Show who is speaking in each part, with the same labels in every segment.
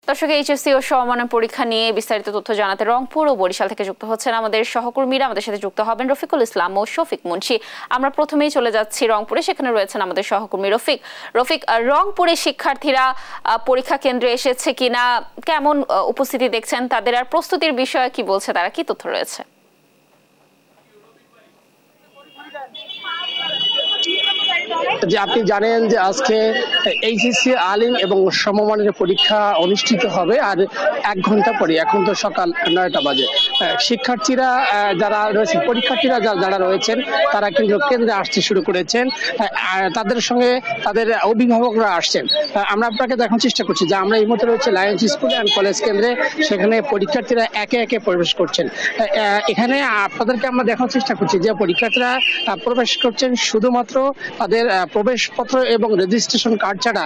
Speaker 1: দর্শক, এইচএসসি ও সমমানের পরীক্ষা নিয়ে বিস্তারিত তথ্য জানাতে রংপুর ও বরিশাল থেকে যুক্ত হচ্ছেন আমাদের সহকর্মীরা। আমাদের সাথে যুক্ত হবেন রফিকুল ইসলাম ও শফিক মুন্সি। আমরা প্রথমেই চলে যাচ্ছি রংপুরে, সেখানে রয়েছেন আমাদের সহকর্মী রফিক। রংপুরে শিক্ষার্থীরা পরীক্ষা কেন্দ্রে এসেছে কিনা, কেমন উপস্থিতি দেখছেন তাদের, আর প্রস্তুতির বিষয়ে কি বলছে তারা, কি তথ্য রয়েছে?
Speaker 2: যে আপনি জানেন যে আজকে এইচএসসি আলিম এবং সমমানের পরীক্ষা অনুষ্ঠিত হবে, আর 1 ঘন্টা পরে, এখন তো সকাল 9টা বাজে, শিক্ষার্থীরা যারা রয়েছেন, পরীক্ষার্থীরা যারা রয়েছেন তারা কিন্তু কেন্দ্রে আসতে শুরু করেছেন। তাদের সঙ্গে তাদের অভিভাবকরা আসছেন। আমরা আপনাকে দেখানোর চেষ্টা করছি যে আমরা এই মুহূর্তে রয়েছে লায়ন্স স্কুল অ্যান্ড কলেজ কেন্দ্রে, সেখানে পরীক্ষার্থীরা একে একে প্রবেশ করছেন। এখানে আপনাদেরকে আমরা দেখানোর চেষ্টা করছি যে পরীক্ষার্থীরা প্রবেশ করছেন শুধুমাত্র তাদের প্রবেশপত্র এবং রেজিস্ট্রেশন কার্ড ছাড়া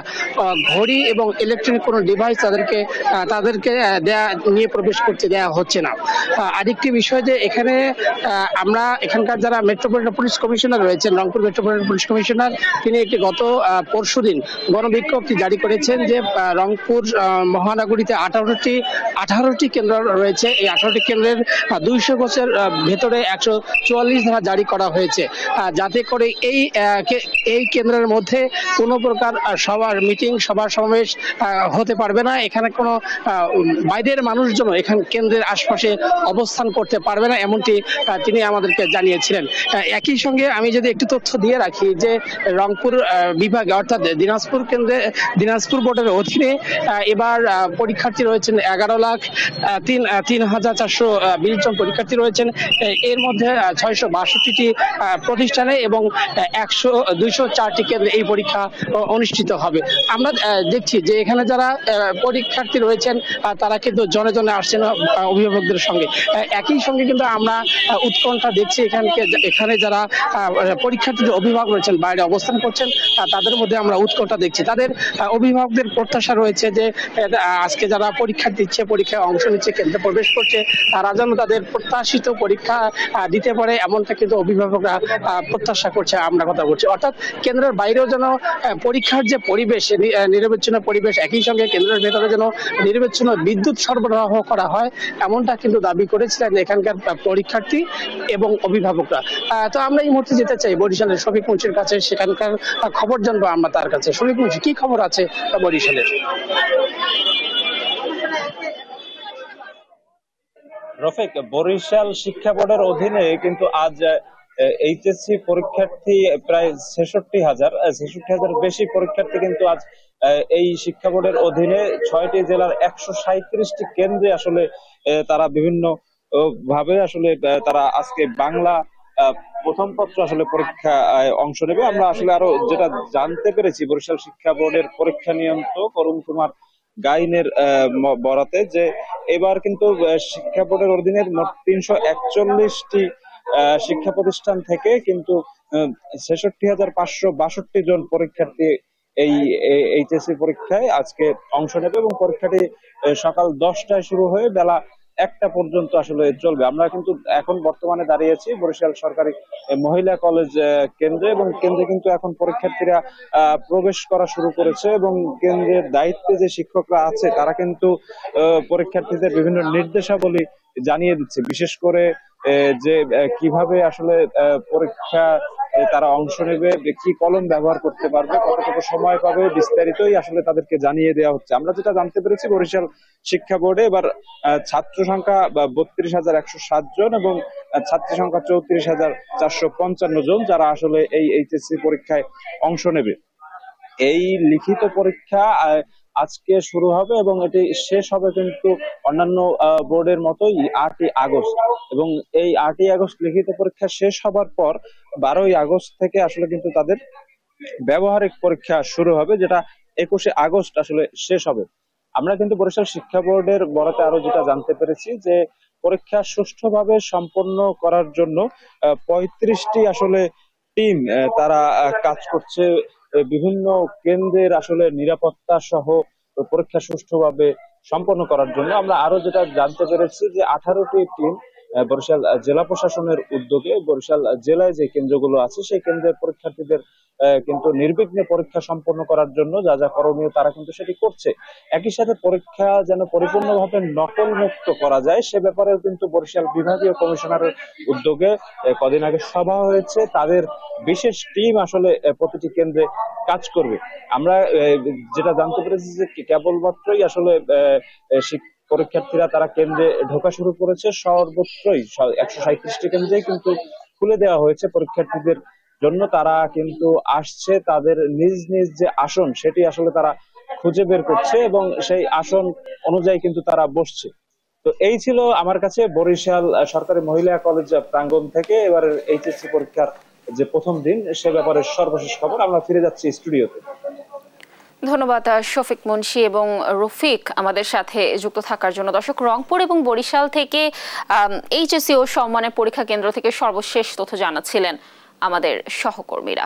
Speaker 2: ঘড়ি এবং ইলেকট্রনিক কোনো ডিভাইস তাদেরকে নিয়ে প্রবেশ করতে দেওয়া হচ্ছে না। আরেকটি বিষয় যে এখানে আমরা এখানকার যারা মেট্রোপলিটন পুলিশ কমিশনার রয়েছেন, রংপুর মেট্রোপলিটন পুলিশ কমিশনার, তিনি একটি গত পরশুদিন গণবিজ্ঞপ্তি জারি করেছেন যে রংপুর মহানগরীতে 18টি কেন্দ্র রয়েছে। এই 18টি কেন্দ্রের 200 গজের ভেতরে 144 ধারা জারি করা হয়েছে, যাতে করে এই কেন্দ্রের মধ্যে কোনো প্রকার মিটিং সভা সমাবেশ হতে পারবে না। এখানে কোনো বাইরের মানুষজন এখানে কেন্দ্রের আশপাশে অবস্থান করতে পারবে না, এমনটি তিনি আমাদেরকে জানিয়েছিলেন। একই সঙ্গে আমি যদি একটু তথ্য দিয়ে রাখি যে রংপুর বিভাগে অর্থাৎ দিনাজপুর বোর্ডের অধীনে এবার পরীক্ষার্থী রয়েছেন 11,03,420 জন পরীক্ষার্থী রয়েছেন। এর মধ্যে 662টি প্রতিষ্ঠানে এবং 204টি কেন্দ্রে এই পরীক্ষা অনুষ্ঠিত হবে। আমরা দেখছি যে এখানে যারা পরীক্ষার্থী রয়েছেন তারা কিন্তু জনে জনে আসছেন অভিভাবকদের সঙ্গে। একই সঙ্গে কিন্তু আমরা উৎকণ্ঠা দেখছি এখানে যারা পরীক্ষার্থীদের অভিভাবক রয়েছেন, বাইরে অবস্থান করছেন, তাদের মধ্যে আমরা উৎকণ্ঠা দেখছি। তাদের অভিভাবকদের প্রত্যাশা রয়েছে যে আজকে যারা পরীক্ষা দিচ্ছে, পরীক্ষায় অংশ নিচ্ছে, কেন্দ্রে প্রবেশ করছে, তারা যেন তাদের প্রত্যাশিত পরীক্ষা দিতে পারে, এমনটা কিন্তু অভিভাবকরা প্রত্যাশা করছে। আমরা কথা বলছি অর্থাৎ কেন্দ্রের বাইরেও যেন পরীক্ষার যে পরিবেশ, নিরবিচ্ছিন্ন পরিবেশ, একই সঙ্গে কেন্দ্রের ভেতরে যেন নিরবিচ্ছিন্ন বিদ্যুৎ সরবরাহ করা হয়, এমনটা কিন্তু দাবি করেছিলেন এখানকার পরীক্ষার্থী এবং অভিভাবকরা। তো আমরা এই মুহূর্তে যেতে চাই বরিশালের শফিক মুন্সির কাছে, সেখানকার খবর জানবো আমরা তার কাছে। শফিক মুন্সি, কি খবর আছে বরিশালের?
Speaker 3: রফিক, বরিশাল শিক্ষা বোর্ডের অধীনে কিন্তু আজ এইচএসসি পরীক্ষার্থী প্রায় 66,000 বেশি পরীক্ষার্থী কিন্তু আজ এই শিক্ষা বোর্ডের অধীনে 6টি জেলার 137টি কেন্দ্রে আসলে তারা বিভিন্ন ভাবে আসলে তারা আজকে বাংলা প্রথম পত্র আসলে পরীক্ষায় অংশ নেবে। আমরা আসলে আরো যেটা জানতে পেরেছি বরিশাল শিক্ষা বোর্ডের পরীক্ষা নিয়ন্ত্রক অরুণ কুমার গাইনের বরাতে, যে এবার কিন্তু শিক্ষা বোর্ডের অধীনে মোট 341টি শিক্ষা প্রতিষ্ঠান থেকে কিন্তু 66,562 জন পরীক্ষার্থী এই এইচএসসি পরীক্ষায় আজকে অংশ নেবে এবং পরীক্ষাটি সকাল 10টায় শুরু হয়ে বেলা 1টা পর্যন্ত আসলে চলবে। আমরা কিন্তু এখন বর্তমানে দাঁড়িয়েছি বরিশাল সরকারি মহিলা কলেজ কেন্দ্রে, এবং কেন্দ্রে কিন্তু এখন পরীক্ষার্থীরা প্রবেশ করা শুরু করেছে এবং কেন্দ্রের দায়িত্বে যে শিক্ষকরা আছে তারা কিন্তু পরীক্ষার্থীদের বিভিন্ন নির্দেশাবলী জানিয়ে দিচ্ছে, বিশেষ করে যে কিভাবে আসলে পরীক্ষা তারা অংশ নেবে, কি কলম ব্যবহার করতে পারবে, কতটুকু সময় পাবে, বিস্তারিতই আসলে তাদেরকে জানিয়ে দেওয়া হচ্ছে। আমরা যেটা জানতে পেরেছি বরিশাল শিক্ষা বোর্ডে এবার ছাত্র সংখ্যা 32,107 জন এবং ছাত্রী সংখ্যা 34,455 জন, যারা আসলে এই এইচএসসি পরীক্ষায় অংশ নেবে। এই লিখিত পরীক্ষা আজকে শুরু হবে এবং এটি শেষ হবে কিন্তু অন্যান্য বোর্ডের মতোই 8ই আগস্ট, এবং এই 8ই আগস্ট লিখিত পরীক্ষা শেষ হবার পর 12ই আগস্ট থেকে আসলে কিন্তু তাদের ব্যবহারিক পরীক্ষা শুরু হবে, যেটা 21শে আগস্ট আসলে শেষ হবে। আমরা কিন্তু বরিশাল শিক্ষা বোর্ডের বরাতে আরো যেটা জানতে পেরেছি যে পরীক্ষা সুষ্ঠুভাবে সম্পন্ন করার জন্য 35টি আসলে টিম তারা কাজ করছে বিভিন্ন কেন্দ্রের আসলে নিরাপত্তা সহ পরীক্ষা সুষ্ঠুভাবে সম্পন্ন করার জন্য। আমরা আরো যেটা জানতে পেরেছি যে 18টি টিম বরিশাল জেলা প্রশাসনের উদ্যোগে বরিশাল জেলায় যে কেন্দ্রগুলো আছে সেই কেন্দ্রের পরীক্ষার্থীদের কিন্তু নির্বিঘ্নে পরীক্ষা সম্পন্ন করার জন্য যা যা করণীয় তারা কিন্তু সেটি করছে। একই সাথে পরীক্ষা যেন পরিপূর্ণভাবে নকল মুক্ত করা যায় সে ব্যাপারেও কিন্তু বরিশাল বিভাগীয় কমিশনারের উদ্যোগে কদিন আগে সভা হয়েছে। তাদের বিশেষ টিম আসলে প্রতিটি কেন্দ্রে কাজ করবে। আমরা যেটা জানতে পেরেছি যে কেবলমাত্রই আসলে পরীক্ষার্থীরা তারা কেন্দ্রে ঢোকা শুরু করেছে। সর্বত্রই 137টি কেন্দ্রেই কিন্তু খুলে দেওয়া হয়েছে পরীক্ষার্থীদের জন্য। তারা কিন্তু আসছে, তাদের নিজ নিজ যে আসন সেটি আসলে তারা খুঁজে বের করছে এবং সেই আসন অনুযায়ী কিন্তু তারা বসছে। তো এই ছিল আমার কাছে বরিশাল সরকারি মহিলা কলেজ প্রাঙ্গণ থেকে এবারের এইচএসসি পরীক্ষার যে প্রথম দিন সে ব্যাপারে সর্বশেষ খবর। আমরা ফিরে যাচ্ছি স্টুডিওতে।
Speaker 1: ধন্যবাদ শফিক মুন্সি এবং রফিক আমাদের সাথে যুক্ত থাকার জন্য। দর্শক, রংপুর এবং বরিশাল থেকে এইচএসসি ও সম্মানের পরীক্ষা কেন্দ্র থেকে সর্বশেষ তথ্য জানাচ্ছিলেন আমাদের সহকর্মীরা।